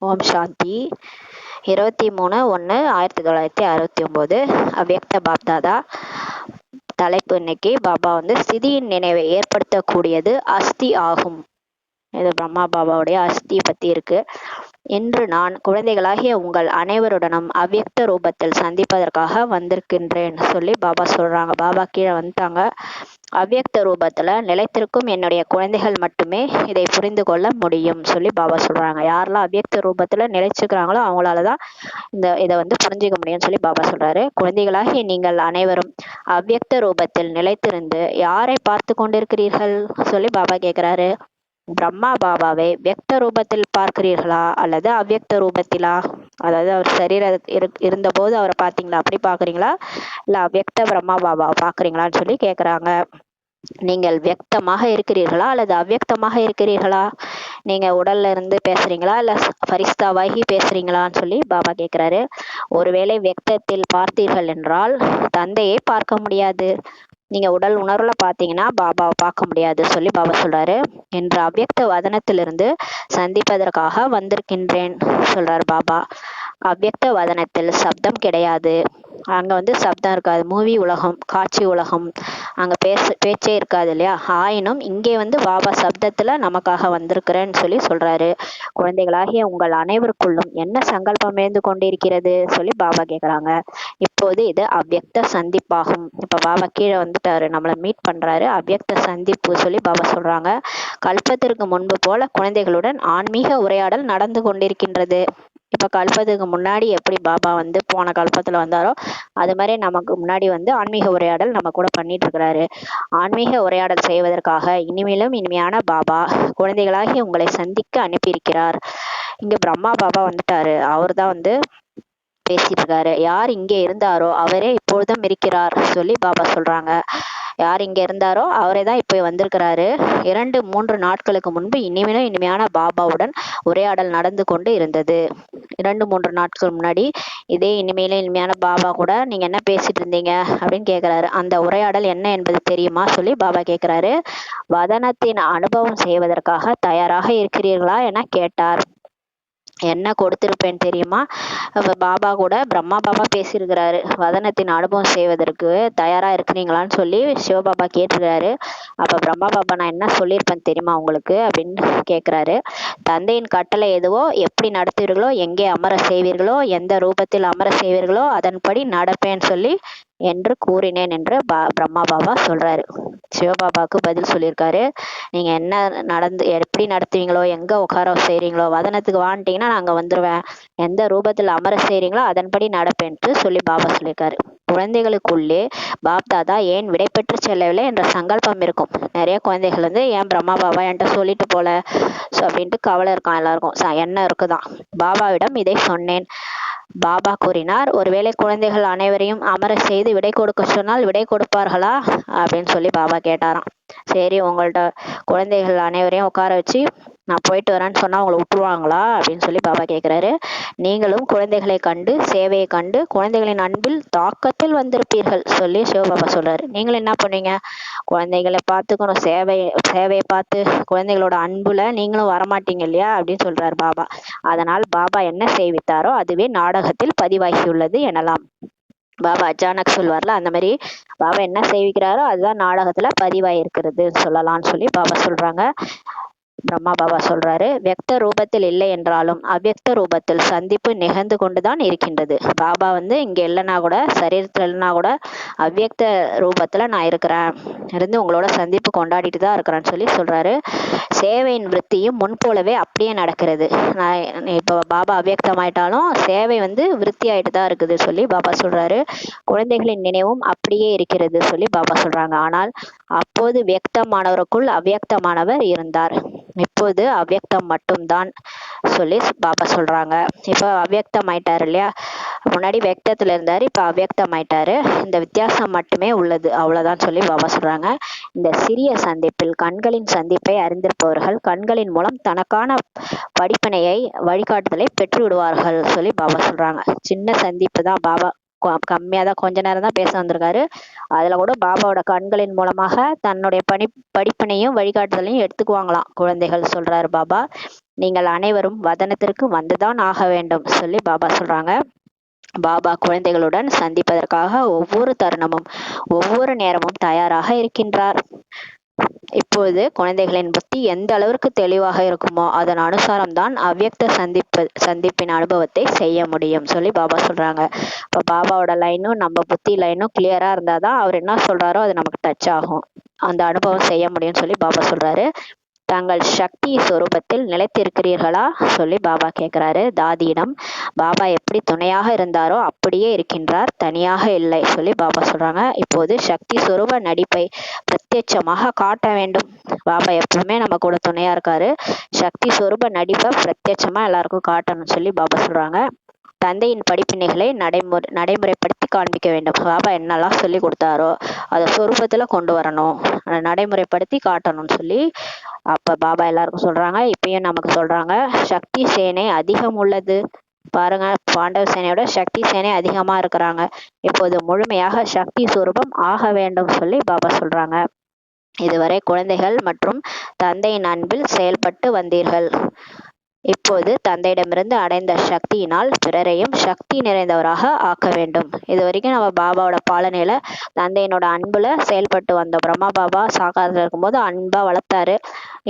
ஓம் சாந்தி. 23/1/1969 அவ்யக்த பாப்தாதா. தலைப்பு இன்னைக்கு பாபா ஸ்திதியின் நினைவை ஏற்படுத்தக்கூடியது அஸ்தி ஆகும். இது பிரம்மா பாபாவுடைய அஸ்தி பத்தி இருக்கு. இன்று நான் குழந்தைகளாகிய உங்கள் அனைவருடனும் அவ்யக்த ரூபத்தில் சந்திப்பதற்காக வந்திருக்கின்றேன் சொல்லி பாபா சொல்றாங்க. பாபா கீழே வந்துட்டாங்க. அவ்யக்த ரூபத்துல நிலைத்திருக்கும் என்னுடைய குழந்தைகள் மட்டுமே இதை புரிந்து கொள்ள முடியும் சொல்லி பாபா சொல்றாங்க. யாரெல்லாம் அவ்யக்த ரூபத்துல நிலைச்சுக்கிறாங்களோ அவங்களாலதான் இதை புரிஞ்சுக்க முடியும்னு சொல்லி பாபா சொல்றாரு. குழந்தைகளாகிய நீங்கள் அனைவரும் அவ்யக்த ரூபத்தில் நிலைத்திருந்து யாரை பார்த்து கொண்டிருக்கிறீர்கள் சொல்லி பாபா கேட்கிறாரு. பிரம்மா பாபாவை வியக்த ரூபத்தில் பார்க்கிறீர்களா அல்லது அவ்யக்த ரூபத்திலா? அதாவது அவர் சரீரம் இருந்த போது அவரை பாத்தீங்களா, அப்படி பாக்குறீங்களா, இல்ல அவ்யக்த பிரம்மா பாபாவை பாக்குறீங்களான்னு சொல்லி கேக்குறாங்க. நீங்கள் வியக்தமாக இருக்கிறீர்களா அல்லது அவ்யக்தமாக இருக்கிறீர்களா? நீங்க உடல்ல இருந்து பேசுறீங்களா இல்ல பரிஸ்தாவாகி பேசுறீங்களான்னு சொல்லி பாபா கேக்குறாரு. ஒருவேளை வியக்தத்தில் பார்த்தீர்கள் என்றால் தந்தையை பார்க்க முடியாது. நீங்க உடல் உணர்வுல பாத்தீங்கன்னா பாபாவை பார்க்க முடியாது சொல்லி பாபா சொல்றாரு. என்ற அவ்யக்த வதனத்திலிருந்து சந்திப்பதற்காக வந்திருக்கின்றேன் சொல்றாரு பாபா. அவ்யக்த வதனத்தில் சப்தம் கிடையாது. அங்க சப்தம் இருக்காது. மூவி உலகம், காட்சி உலகம், அங்க பேச்சே இருக்காது இல்லையா? ஆயினும் இங்கே பாபா சப்தத்துல நமக்காக வந்திருக்கிறேன்னு சொல்லி சொல்றாரு. குழந்தைகளாகிய உங்கள் அனைவருக்குள்ளும் என்ன சங்கல்பம் இருந்து கொண்டிருக்கிறது சொல்லி பாபா கேக்குறாங்க. இப்போது இது அவ்யக்த சந்திப்பாகும். இப்ப பாபா கீழே வந்துட்டாரு, நம்மளை மீட் பண்றாரு. அவ்யக்த சந்திப்பு சொல்லி பாபா சொல்றாங்க. கல்பத்திற்கு முன்பு போல குழந்தைகளுடன் ஆன்மீக உரையாடல் நடந்து கொண்டிருக்கின்றது. இப்ப கல்பத்துக்கு முன்னாடி எப்படி பாபா போன கல்பத்துல வந்தாரோ அது மாதிரி நமக்கு முன்னாடி ஆன்மீக உரையாடல் நம்ம கூட பண்ணிட்டு இருக்கிறாரு. ஆன்மீக உரையாடல் செய்வதற்காக இனிமேலும் இனிமையான பாபா குழந்தைகளாகி உங்களை சந்திக்க அனுப்பியிருக்கிறார். இங்க பிரம்மா பாபா வந்துட்டாரு. அவர் தான் பேசிட்டு இருக்காரு. யார் இங்கே இருந்தாரோ அவரே இப்பொழுதும் இருக்கிறார் சொல்லி பாபா சொல்றாங்க. யார் இங்க இருந்தாரோ அவரே தான் இப்போ வந்திருக்கிறாரு. 2-3 நாட்களுக்கு முன்பு இனிமையிலும் இனிமையான பாபாவுடன் உரையாடல் நடந்து கொண்டு இருந்தது. 2-3 நாட்கள் முன்னாடி இதே இனிமையிலும் இனிமையான பாபா கூட நீங்க என்ன பேசிட்டு இருந்தீங்க அப்படின்னு கேக்குறாரு. அந்த உரையாடல் என்ன என்பது தெரியுமா சொல்லி பாபா கேக்குறாரு. வதனத்தின் அனுபவம் செய்வதற்காக தயாராக இருக்கிறீர்களா என கேட்டார். என்ன கொடுத்திருப்பேன் தெரியுமா? பாபா கூட பிரம்மா பாபா பேசியிருக்கிறாரு. வதனத்தின் அனுபவம் செய்வதற்கு தயாரா இருக்கிறீங்களான்னு சொல்லி சிவபாபா கேட்டிருக்காரு. அப்ப பிரம்மா பாபா நான் என்ன சொல்லியிருப்பேன் தெரியுமா உங்களுக்கு அப்படின்னு கேட்கிறாரு. தந்தையின் கட்டளை எதுவோ, எப்படி நடத்துவீர்களோ, எங்கே அமர செய்வீர்களோ, எந்த ரூபத்தில் அமர செய்வீர்களோ அதன்படி நடப்பேன்னு சொல்லி என்று கூறினேன் என்று பிரம்மா பாபா சொல்றாரு. சிவபாபாவுக்கு பதில் சொல்லியிருக்காரு. நீங்க என்ன எப்படி நடத்துவீங்களோ, எங்க உட்கார செய்றீங்களோ, வதனத்துக்கு வாண்டிங்கன்னா நான் அங்க வந்துருவேன், எந்த ரூபத்தில் அமர செய்றீங்களோ அதன்படி நடப்பேன்ட்டு சொல்லி பாபா சொல்லியிருக்காரு. குழந்தைகளுக்குள்ளே பாப்தாதா ஏன் விடை பெற்று செல்லவில்லை என்ற சங்கல்பம் இருக்கும். நிறைய குழந்தைகள் ஏன் பிரம்மா பாபா என்கிட்ட சொல்லிட்டு போல அப்படின்ட்டு கவலை இருக்கான் எல்லாருக்கும். என்ன இருக்குதான். பாபாவிடம் இதை சொன்னேன். பாபா கூறினார், ஒருவேளை குழந்தைகள் அனைவரையும் அமர செய்து விடை கொடுக்க சொன்னால் விடை கொடுப்பார்களா அப்படின்னு சொல்லி பாபா கேட்டாராம். சரி, உங்கள்ட்ட குழந்தைகள் அனைவரையும் உட்கார வச்சு நான் போயிட்டு வரேன்னு சொன்னா உங்களை விட்டுருவாங்களா அப்படின்னு சொல்லி பாபா கேட்கிறாரு. நீங்களும் குழந்தைகளை கண்டு சேவையை கண்டு குழந்தைகளின் அன்பில் தாக்கத்தில் வந்திருப்பீர்கள் சொல்லி சிவபாபா சொல்றாரு. நீங்களும் என்ன பண்ணுவீங்க? குழந்தைகளை பார்த்துக்கணும், சேவையை பார்த்து குழந்தைகளோட அன்புல நீங்களும் வரமாட்டீங்க இல்லையா அப்படின்னு சொல்றாரு பாபா. அதனால் பாபா என்ன செய்வித்தாரோ அதுவே நாடகத்தில் பதிவாகியுள்ளது எனலாம். பாபா அச்சானக் சொல்வார்ல, அந்த மாதிரி பாபா என்ன செய்விக்கிறாரோ அதுதான் நாடகத்துல பதிவாயிருக்கிறது சொல்லலாம்னு சொல்லி பாபா சொல்றாங்க. பிரம்மா பாபா சொல்றாரு, வியக்த ரூபத்தில் இல்லை என்றாலும் அவ்யக்த ரூபத்தில் சந்திப்பு நிகழ்ந்து கொண்டுதான் இருக்கின்றது. பாபா இங்க இல்லைன்னா கூட, சரீரத்துல இல்லைன்னா கூட அவ்யக்த ரூபத்துல நான் இருக்கிறேன், இருந்து உங்களோட சந்திப்பு கொண்டாடிட்டு தான் இருக்கிறேன்னு சொல்லி சொல்றாரு. சேவையின் விருத்தியும் முன் போலவே அப்படியே நடக்கிறது. நான் இப்போ பாபா அவ்யக்தமாயிட்டாலும் சேவை விருத்தி ஆயிட்டு தான் இருக்குது சொல்லி பாபா சொல்றாரு. குழந்தைகளின் நினைவும் அப்படியே இருக்கிறது சொல்லி பாபா சொல்றாங்க. ஆனால் அப்போது வியக்தமானவருக்குள் அவ்யக்தமானவர் இருந்தார், இப்போது அவ்யக்தம் மட்டும்தான் சொல்லி பாபா சொல்றாங்க. இப்ப அவ்யக்தம் ஆயிட்டாரு இல்லையா? முன்னாடி வியக்தத்துல இருந்தாரு, இப்ப அவ்யக்தம் ஆயிட்டாரு. இந்த வித்தியாசம் மட்டுமே உள்ளது, அவ்வளவுதான் சொல்லி பாபா சொல்றாங்க. இந்த சிறிய சந்திப்பில் கண்களின் சந்திப்பை அறிந்திருப்பவர்கள் கண்களின் மூலம் தனக்கான படிப்பினையை வழிகாட்டுதலை பெற்று விடுவார்கள் சொல்லி பாபா சொல்றாங்க. சின்ன சந்திப்பு தான். பாபா கம்மியா தான், கொஞ்ச நேரம் தான் பேச வந்திருக்காரு. அதுல கூட பாபாவோட கண்களின் மூலமாக தன்னுடைய படிப்பினையும் வழிகாட்டுதலையும் எடுத்துக்குவாங்களாம் குழந்தைகள் சொல்றாரு பாபா. நீங்கள் அனைவரும் வதனத்திற்கு வந்துதான் ஆக வேண்டும் சொல்லி பாபா சொல்றாங்க. பாபா குழந்தைகளுடன் சந்திப்பதற்காக ஒவ்வொரு தருணமும் ஒவ்வொரு நேரமும் தயாராக இருக்கின்றார். இப்போது குழந்தைகளின் புத்தி எந்த அளவிற்கு தெளிவாக இருக்குமோ அதன் அனுசாரம் தான் அவ்யக்த சந்திப்பின் அனுபவத்தை செய்ய முடியும் சொல்லி பாபா சொல்றாங்க. இப்ப பாபாவோட லைனும் நம்ம புத்தி லைனும் கிளியரா இருந்தாதான் அவர் என்ன சொல்றாரோ அது நமக்கு டச் ஆகும், அந்த அனுபவம் செய்ய முடியும்னு சொல்லி பாபா சொல்றாரு. தங்கள் சக்தி சொரூபத்தில் நிலைத்திருக்கிறீர்களா சொல்லி பாபா கேட்கிறாரு தாதியிடம். பாபா எப்படி துணையாக இருந்தாரோ அப்படியே இருக்கின்றார், தனியாக இல்லை சொல்லி பாபா சொல்றாங்க. இப்போது சக்தி சொரூப நடிப்பை பிரத்யட்சமாக காட்ட வேண்டும். பாபா எப்பவுமே நம்ம கூட துணையா இருக்காரு. சக்தி சொரூப நடிப்பை பிரத்யட்சமா எல்லாருக்கும் காட்டணும்னு சொல்லி பாபா சொல்றாங்க. தந்தையின் படிப்பினைகளை நடைமுறைப்படுத்தி காண்பிக்க வேண்டும். பாபா என்னெல்லாம் சொல்லி கொடுத்தாரோ அதை சொரூபத்துல கொண்டு வரணும், நடைமுறைப்படுத்தி காட்டணும்னு சொல்லி அப்ப பாபா எல்லாருக்கும் சொல்றாங்க. இப்பயும் நமக்கு சொல்றாங்க. சக்தி சேனை அதிகம் உள்ளது பாருங்க, பாண்டவ சேனையோட சக்தி சேனை அதிகமா இருக்கிறாங்க. இப்போது முழுமையாக சக்தி சுரூபம் ஆக வேண்டும் சொல்லி பாபா சொல்றாங்க. இதுவரை குழந்தைகள் மற்றும் தந்தையின் அன்பில் செயல்பட்டு வந்தீர்கள். இப்போது தந்தையிடமிருந்து அடைந்த சக்தியினால் பிறரையும் சக்தி நிறைந்தவராக ஆக்க வேண்டும். இது வரைக்கும் நம்ம பாபாவோட பாலனையில தந்தையினோட அன்புல செயல்பட்டு வந்தோம். பிரம்மா பாபா சாகாரத்துல இருக்கும்போது அன்பா வளர்த்தாரு.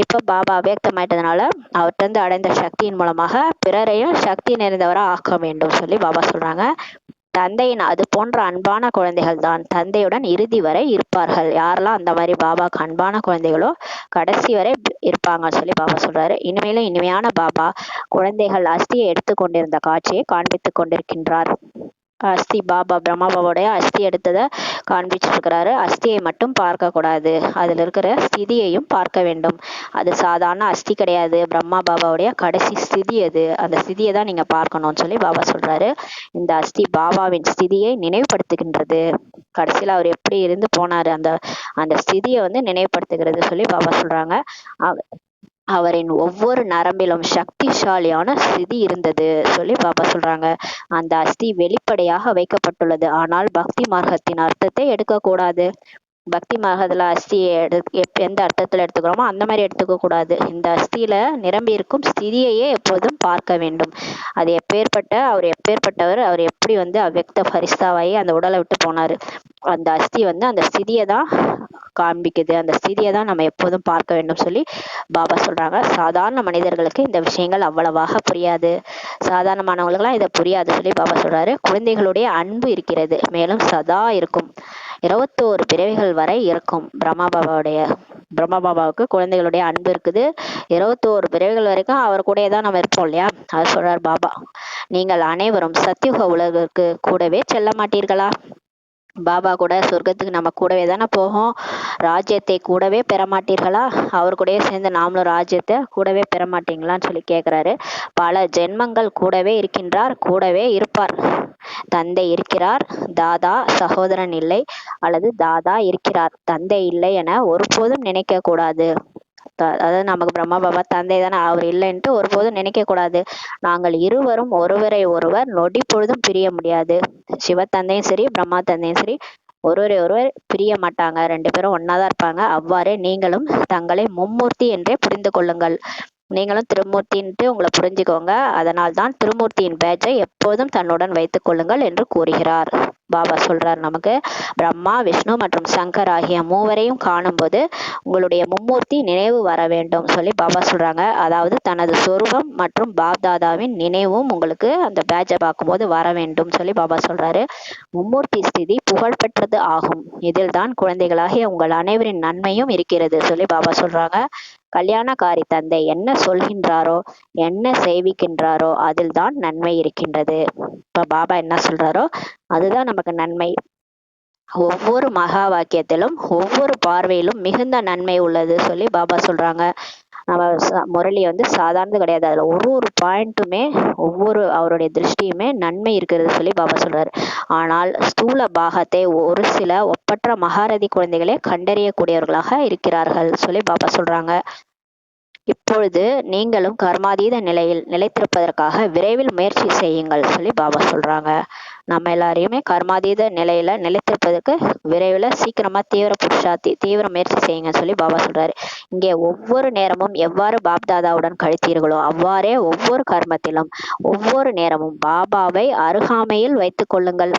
இப்ப பாபா அவ்யக்தமாயிட்டதுனால அவர்கிட்ட இருந்து அடைந்த சக்தியின் மூலமாக பிறரையும் சக்தி நிறைந்தவரா ஆக்க வேண்டும் சொல்லி பாபா சொல்றாங்க. தந்தையின் அது போன்ற அன்பான குழந்தைகள் தான் தந்தையுடன் இறுதி வரை இருப்பார்கள். யாரெல்லாம் அந்த மாதிரி பாபாக்கு அன்பான குழந்தைகளோ கடைசி வரை இருப்பாங்கன்னு சொல்லி பாபா சொல்றாரு. இனிமேலும் இனிமையான பாபா குழந்தைகள் அஸ்தியை எடுத்து கொண்டிருந்த காட்சியை காண்பித்துக் கொண்டிருக்கின்றார். அஸ்தி பாபா பிரம்மா பாபாவுடைய அஸ்தி எடுத்ததை காண்பிச்சுட்டு இருக்கிறாரு. அஸ்தியை மட்டும் பார்க்க கூடாது, அதுல இருக்கிற ஸ்திதியையும் பார்க்க வேண்டும். அது சாதாரண அஸ்தி கிடையாது, பிரம்மா பாபாவுடைய கடைசி ஸ்திதி அது. அந்த ஸ்திதியை தான் நீங்க பார்க்கணும்னு சொல்லி பாபா சொல்றாரு. இந்த அஸ்தி பாபாவின் ஸ்திதியை நினைவுபடுத்துகின்றது. கடைசியில அவர் எப்படி இருந்து போனாரு அந்த அந்த ஸ்திதியை நினைவுபடுத்துகிறது சொல்லி பாபா சொல்றாங்க. அவரின் ஒவ்வொரு நரம்பிலும் சக்திசாலியான ஸ்திதி இருந்தது சொல்லி பாபா சொல்றாங்க. அந்த அஸ்தி வெளிப்படையாக வைக்கப்பட்டுள்ளது. ஆனால் பக்தி மார்க்கத்தின் அர்த்தத்தை எடுக்கக்கூடாது. பக்தி மார்க்கத்துல அஸ்தியை எந்த அர்த்தத்துல எடுத்துக்கிறோமோ அந்த மாதிரி எடுத்துக்க கூடாது. இந்த அஸ்தியில நிரம்பி இருக்கும் ஸ்திதியையே எப்போதும் பார்க்க வேண்டும். அது அவர் எப்பேற்பட்டவர், அவர் எப்படி அவ்யக்த பரிஸ்தாவாயி அந்த உடலை விட்டு போனாரு. அந்த அஸ்தி அந்த ஸ்திதியை தான் காண்பிக்குது. அந்த ஸ்திதியை தான் நம்ம எப்போதும் பார்க்க வேண்டும் சொல்லி பாபா சொல்றாங்க. சாதாரண மனிதர்களுக்கு இந்த விஷயங்கள் அவ்வளவாக புரியாது. சாதாரணமானவங்களுக்கெல்லாம் இதை புரியாது சொல்லி பாபா சொல்றாரு. குழந்தைகளுடைய அன்பு இருக்கிறது, மேலும் சதா இருக்கும். 21 பிறவிகள் வரை இருக்கும். பிரம்மா பாபாவுக்கு குழந்தைகளுடைய அன்பு இருக்குது. 21 பிறவிகள் வரைக்கும் அவர் கூடயே தான் நம்ம இருப்போம் இல்லையா, அது சொல்றார் பாபா. நீங்கள் அனைவரும் சத்தியுக உலகிற்கு கூடவே செல்ல மாட்டீர்களா? பாபா கூட சொர்க்கத்துக்கு நம்ம கூடவே தானே போகும். ராஜ்யத்தை கூடவே பெற மாட்டீர்களா? அவர் கூடவே சேர்ந்து நாமளும் ராஜ்யத்தை கூடவே பெற மாட்டீங்களான்னு சொல்லி கேட்கிறாரு. பல ஜென்மங்கள் கூடவே இருக்கின்றார், கூடவே இருப்பார். தந்தை இருக்கிறார், தாதா சகோதரன் இல்லை, அல்லது தாதா இருக்கிறார் தந்தை இல்லை என ஒருபோதும் நினைக்க கூடாது. அதாவது நமக்கு பிரம்மா பாபா தந்தை தானே, அவர் இல்லைன்ட்டு ஒருபோதும் நினைக்க கூடாது. நாங்கள் இருவரும் ஒருவரை ஒருவர் நொடி பொழுதும் பிரிய முடியாது. சிவ தந்தையும் சரி பிரம்மா தந்தையும் சரி ஒருவரை ஒருவர் பிரிய மாட்டாங்க, 2 பேரும் ஒன்னாதான் இருப்பாங்க. அவ்வாறே நீங்களும் தங்களை மும்மூர்த்தி என்றே புரிந்து கொள்ளுங்கள். நீங்களும் திருமூர்த்தின்ட்டு உங்களை புரிஞ்சுக்கோங்க. அதனால் தான் திருமூர்த்தியின் பேட்சை எப்போதும் தன்னுடன் வைத்துக் கொள்ளுங்கள் என்று கூறுகிறார். பாபா சொல்றார் நமக்கு. பிரம்மா விஷ்ணு மற்றும் சங்கர் ஆகிய மூவரையும் காணும்போது உங்களுடைய மும்மூர்த்தி நினைவு வர வேண்டும் சொல்லி பாபா சொல்றாங்க. அதாவது தனது சொரூபம் மற்றும் பாப்தாதாவின் நினைவும் உங்களுக்கு அந்த பேட்சை பார்க்கும்போது வர வேண்டும் சொல்லி பாபா சொல்றாரு. மும்மூர்த்தி ஸ்திதி புகழ் பெற்றது ஆகும். இதில் தான் குழந்தைகளாகிய உங்கள் அனைவரின் நன்மையும் இருக்கிறது சொல்லி பாபா சொல்றாங்க. கல்யாணக்காரி தந்தை என்ன சொல்கின்றாரோ என்ன செய்விக்கின்றாரோ அதில் தான் நன்மை இருக்கின்றது. இப்ப பாபா என்ன சொல்றாரோ அதுதான் நமக்கு நன்மை. ஒவ்வொரு மகா வாக்கியத்திலும் ஒவ்வொரு பார்வையிலும் மிகுந்த நன்மை உள்ளது சொல்லி பாபா சொல்றாங்க. நம்ம முரளி சாதாரணது கிடையாது. அதுல ஒரு பாயிண்ட்டுமே ஒவ்வொரு அவருடைய திருஷ்டியுமே நன்மை இருக்கிறது சொல்லி பாபா சொல்றாரு. ஆனால் ஸ்தூல பாகத்தை ஒரு சில ஒப்பற்ற மகாரதி குழந்தைகளே கண்டறியக்கூடியவர்களாக இருக்கிறார்கள் சொல்லி பாபா சொல்றாங்க. இப்பொழுது நீங்களும் கர்மாதீத நிலையில் நிலைத்திருப்பதற்காக விரைவில் முயற்சி செய்யுங்கள் சொல்லி பாபா சொல்றாங்க. நம்ம எல்லாரையுமே கர்மாதீத நிலையில நிலைத்திருப்பதற்கு விரைவில் சீக்கிரமா தீவிர முயற்சி செய்யுங்க சொல்லி பாபா சொல்றாரு. இங்கே ஒவ்வொரு நேரமும் எவ்வாறு பாப்தாதாவுடன் கழித்தீர்களோ அவ்வாறே ஒவ்வொரு கர்மத்திலும் ஒவ்வொரு நேரமும் பாபாவை அருகாமையில் வைத்துக் கொள்ளுங்கள்.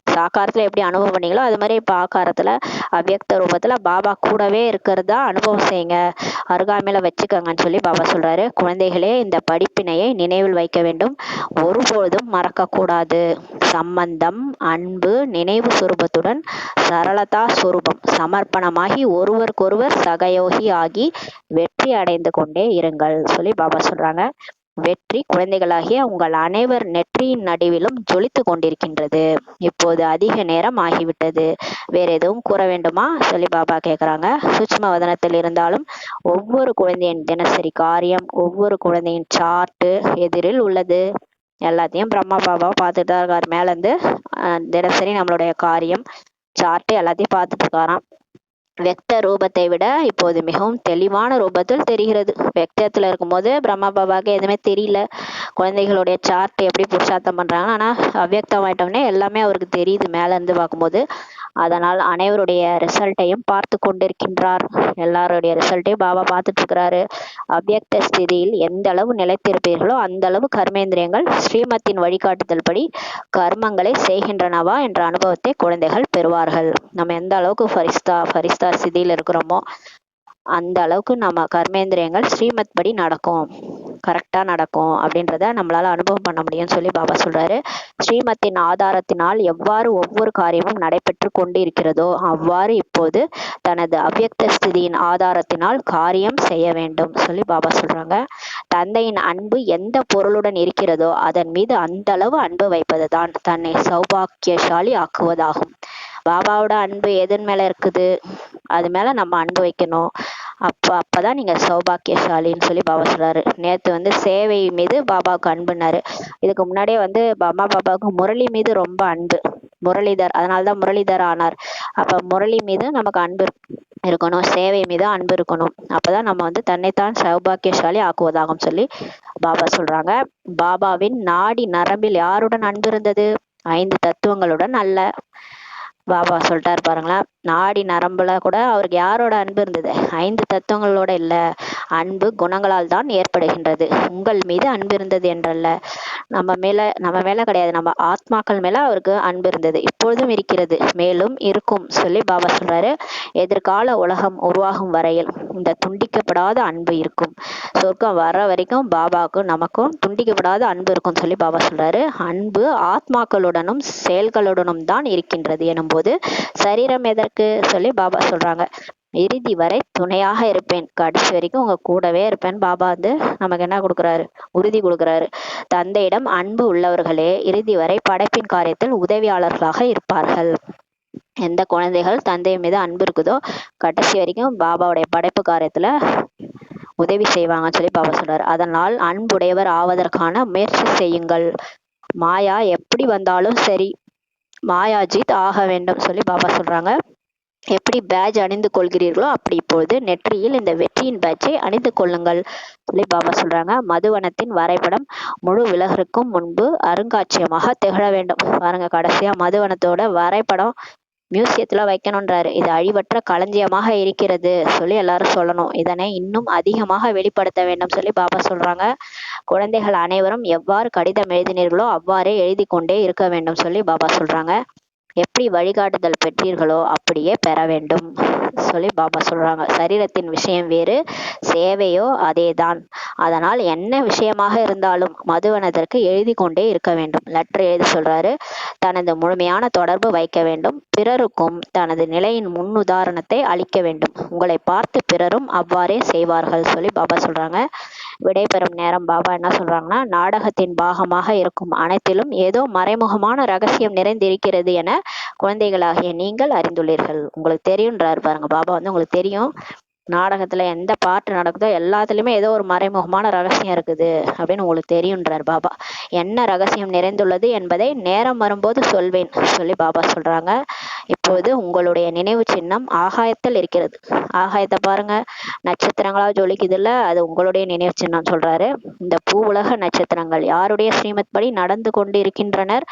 சாக்காரத்துல எப்படி அனுபவம் பண்ணீங்களோ அது மாதிரி இப்ப ஆக்காரத்துல அவ்யக்த ரூபத்துல பாபா கூடவே இருக்கிறதா அனுபவம் செய்யுங்க, அருகாமையில வச்சுக்கோங்கன்னு சொல்லி பாபா சொல்றாரு. குழந்தைகளே, இந்த படிப்பினையை நினைவில் வைக்க வேண்டும், ஒருபொழுதும் மறக்க கூடாது. சம்பந்தம், அன்பு, நினைவு சுரூபத்துடன் சரளதா சுரூபம் சமர்ப்பணமாகி ஒருவருக்கொருவர் சகயோகி ஆகி வெற்றி அடைந்து கொண்டே இருங்கள் சொல்லி பாபா சொல்றாங்க. வெற்றி குழந்தைகளாகிய உங்கள் அனைவர் நெற்றியின் நடுவிலும் ஜொலித்து கொண்டிருக்கின்றது. இப்போது அதிக நேரம் ஆகிவிட்டது, வேற எதுவும் கூற வேண்டுமா சொல்லி பாபா கேக்குறாங்க. சூட்சும வதனத்தில் இருந்தாலும் ஒவ்வொரு குழந்தையின் தினசரி காரியம், ஒவ்வொரு குழந்தையின் சார்ட்டு எதிரில் உள்ளது. எல்லாத்தையும் பிரம்மா பாபா பார்த்துட்டு தான் இருக்காரு. மேல இருந்து தினசரி நம்மளுடைய காரியம் சார்ட்டு எல்லாத்தையும் பார்த்துட்டு இருக்காராம். வெக்த ரூபத்தை விட இப்போது மிகவும் தெளிவான ரூபத்தில் தெரிகிறது. வெக்தத்துல இருக்கும்போது பிரம்மா பாபாவுக்கு எதுவுமே தெரியல, குழந்தைகளுடைய சார்ட் எப்படி புருஷார்த்தம் பண்றாங்க. ஆனா அவ்யக்தம் ஆயிட்டோம்னே எல்லாமே அவருக்கு தெரியுது மேல இருந்து பார்க்கும்போது. அதனால் அனைவருடைய ரிசல்ட்டையும் பார்த்து கொண்டிருக்கின்றார். எல்லாருடைய ரிசல்ட்டையும் பாபா பார்த்துட்டு இருக்கிறாரு. அவ்யக்த ஸ்திதியில் எந்த அளவு நிலைத்திருப்பீர்களோ அந்த அளவு கர்மேந்திரியங்கள் ஸ்ரீமத்தின் வழிகாட்டுதல் படி கர்மங்களை செய்கின்றனவா என்ற அனுபவத்தை குழந்தைகள் பெறுவார்கள். நம்ம எந்த அளவுக்கு ஃபரிஸ்தா ஸ்திதியில் இருக்கிறோமோ அந்த அளவுக்கு நம்ம கர்மேந்திரியங்கள் ஸ்ரீமத் படி நடக்கும், கரெக்டா நடக்கும் அப்படின்றத நம்மளால அனுபவம் பண்ண முடியும்னு சொல்லி பாபா சொல்றாரு. ஸ்ரீமத்தின் ஆதாரத்தினால் எவ்வாறு ஒவ்வொரு காரியமும் நடைபெற்று கொண்டு இருக்கிறதோ அவ்வாறு இப்போது தனது அவ்யக்த ஸ்திதியின் ஆதாரத்தினால் காரியம் செய்ய வேண்டும் சொல்லி பாபா சொல்றாங்க. தந்தையின் அன்பு எந்த பொருளுடன் இருக்கிறதோ அதன் மீது அந்த அளவு அன்பு வைப்பதுதான் தன்னை சௌபாக்கியசாலி ஆக்குவதாகும். பாபாவோட அன்பு எதன் மேல இருக்குது, அது மேல நம்ம அன்பு வைக்கணும். அப்பதான் நீங்க சௌபாக்கியசாலின்னு சொல்லி பாபா சொல்றாரு. நேத்து சேவை மீது பாபாவுக்கு அன்புனாரு. இதுக்கு முன்னாடியே பாபாவுக்கு முரளி மீது ரொம்ப அன்பு, முரளிதர், அதனாலதான் முரளிதர் ஆனார். அப்ப முரளி மீது நமக்கு அன்பு இருக்கணும், சேவை மீது அன்பு இருக்கணும். அப்பதான் நம்ம தன்னைத்தான் சௌபாக்கியசாலி ஆக்குவதாகும் சொல்லி பாபா சொல்றாங்க. பாபாவின் நாடி நரம்பில் யாருடன் அன்பு இருந்தது? 5 தத்துவங்களுடன் அல்ல. பாபா சொல்லிட்டாரு பாருங்களேன், நாடி நரம்புல கூட அவருக்கு யாரோட அன்பு இருந்தது? 5 தத்துவங்களோட இல்ல. அன்பு குணங்களால் தான் ஏற்படுகின்றது. உங்கள் மீது அன்பு இருந்தது என்றல்ல. நம்ம மேல கிடையாது, நம்ம ஆத்மாக்கள் மேல அவருக்கு அன்பு இருந்தது, இப்பொழுதும் இருக்கிறது, மேலும் இருக்கும் சொல்லி பாபா சொல்றாரு. எதிர்கால உலகம் உருவாகும் வரையில் இந்த துண்டிக்கப்படாத அன்பு இருக்கும். சொர்க்கம் வர்ற வரைக்கும் பாபாவுக்கும் நமக்கும் துண்டிக்கப்படாத அன்பு இருக்கும் சொல்லி பாபா சொல்றாரு. அன்பு ஆத்மாக்களுடனும் செயல்களுடனும் தான் இருக்கின்றது எனும்போது சரீரம் எதற்கு சொல்லி பாபா சொல்றாங்க. இறுதி வரை துணையாக இருப்பேன், கடைசி வரைக்கும் உங்க கூடவே இருப்பேன். பாபா நமக்கு என்ன கொடுக்குறாரு? உறுதி கொடுக்குறாரு. தந்தையிடம் அன்பு உள்ளவர்களே இறுதி வரை படைப்பின் காரியத்தில் உதவியாளர்களாக இருப்பார்கள். எந்த குழந்தைகள் தந்தை மீது அன்பு இருக்குதோ கடைசி வரைக்கும் பாபாவுடைய படைப்பு காரியத்துல உதவி செய்வாங்கன்னு சொல்லி பாபா சொல்றாரு. அதனால் அன்புடையவர் ஆவதற்கான முயற்சி செய்யுங்கள். மாயா எப்படி வந்தாலும் சரி மாயாஜித் ஆக வேண்டும் சொல்லி பாபா சொல்றாங்க. எப்படி பேட்ஜ் அணிந்து கொள்கிறீர்களோ அப்படி இப்பொழுது நெற்றியில் இந்த வெற்றியின் பேட்சை அணிந்து கொள்ளுங்கள் சொல்லி பாபா சொல்றாங்க. மதுவனத்தின் வரைபடம் முழு உலகிற்கும் முன்பு அருங்காட்சியகமாக திகழ வேண்டும். பாருங்க, கடைசியா மதுவனத்தோட வரைபடம் மியூசியத்துல வைக்கணும்ன்றாரு. இது அழிவற்ற களஞ்சியமாக இருக்கிறது சொல்லி எல்லாரும் சொல்லணும். இதனை இன்னும் அதிகமாக வெளிப்படுத்த வேண்டும் சொல்லி பாபா சொல்றாங்க. குழந்தைகள் அனைவரும் எவ்வாறு கடிதம் எழுதினீர்களோ அவ்வாறே எழுதி கொண்டே இருக்க வேண்டும் சொல்லி பாபா சொல்றாங்க. எப்படி வழிகாட்டுதல் பெற்றீர்களோ அப்படியே பெற வேண்டும் சொல்லி பாபா சொல்றாங்க. சரீரத்தின் விஷயம் வேறு, சேவையோ அதேதான். அதனால் என்ன விஷயமாக இருந்தாலும் மதுவனத்திற்கு எழுதி கொண்டே இருக்க வேண்டும். லெட்டர் எழுதி சொல்றாரு. தனது முழுமையான தொடர்பு வைக்க வேண்டும். பிறருக்கும் தனது நிலையின் முன்னுதாரணத்தை அளிக்க வேண்டும். உங்களை பார்த்து பிறரும் அவ்வாறே செய்வார்கள் சொல்லி பாபா சொல்றாங்க. விடைபெறும் நேரம் பாபா என்ன சொல்றாங்கன்னா, நாடகத்தின் பாகமாக இருக்கும் அனைத்திலும் ஏதோ மறைமுகமான ரகசியம் நிறைந்திருக்கிறது என குழந்தைகளாகிய நீங்கள் அறிந்துள்ளீர்கள். உங்களுக்கு தெரியும்ன்றாரு பாருங்க பாபா. உங்களுக்கு தெரியும், நாடகத்துல எந்த பாட்டு நடக்குதோ எல்லாத்துலயுமே ஏதோ ஒரு மறைமுகமான ரகசியம் இருக்குது அப்படின்னு உங்களுக்கு தெரியும்ன்றார் பாபா. என்ன ரகசியம் நிறைந்துள்ளது என்பதை நேரம் வரும்போது சொல்வேன் சொல்லி பாபா சொல்றாங்க. இப்போது உங்களுடைய நினைவு சின்னம் ஆகாயத்தில் இருக்கிறது. ஆகாயத்தை பாருங்க, நட்சத்திரங்களா ஜொலிக்குதுல்ல, அது உங்களுடைய நினைவு சின்னம் சொல்றாரு. இந்த பூ உலக நட்சத்திரங்கள் யாருடைய ஸ்ரீமத் படி நடந்து கொண்டு இருக்கின்றனர்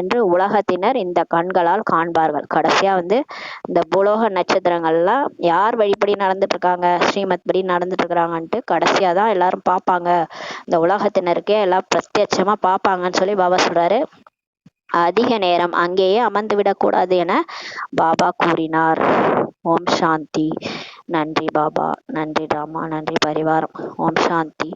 என்று உலகத்தினர் இந்த கண்களால் காண்பார்கள். கடைசியா இந்த பூலோக நட்சத்திரங்கள்லாம் யார் வழிபடி நடந்துட்டு இருக்காங்க, ஸ்ரீமத் படி நடந்துட்டு இருக்கிறாங்கன்ட்டு கடைசியா தான் எல்லாரும் பார்ப்பாங்க. இந்த உலகத்தினருக்கே எல்லாம் பிரத்யட்சமா பார்ப்பாங்கன்னு சொல்லி பாபா சொல்றாரு. அதிக நேரம் அங்கேயே அமர்ந்து விடக்கூடாது என பாபா கூறினார். ஓம் சாந்தி. நன்றி பாபா, நன்றி ராமா, நன்றி பரிவாரம். ஓம் சாந்தி.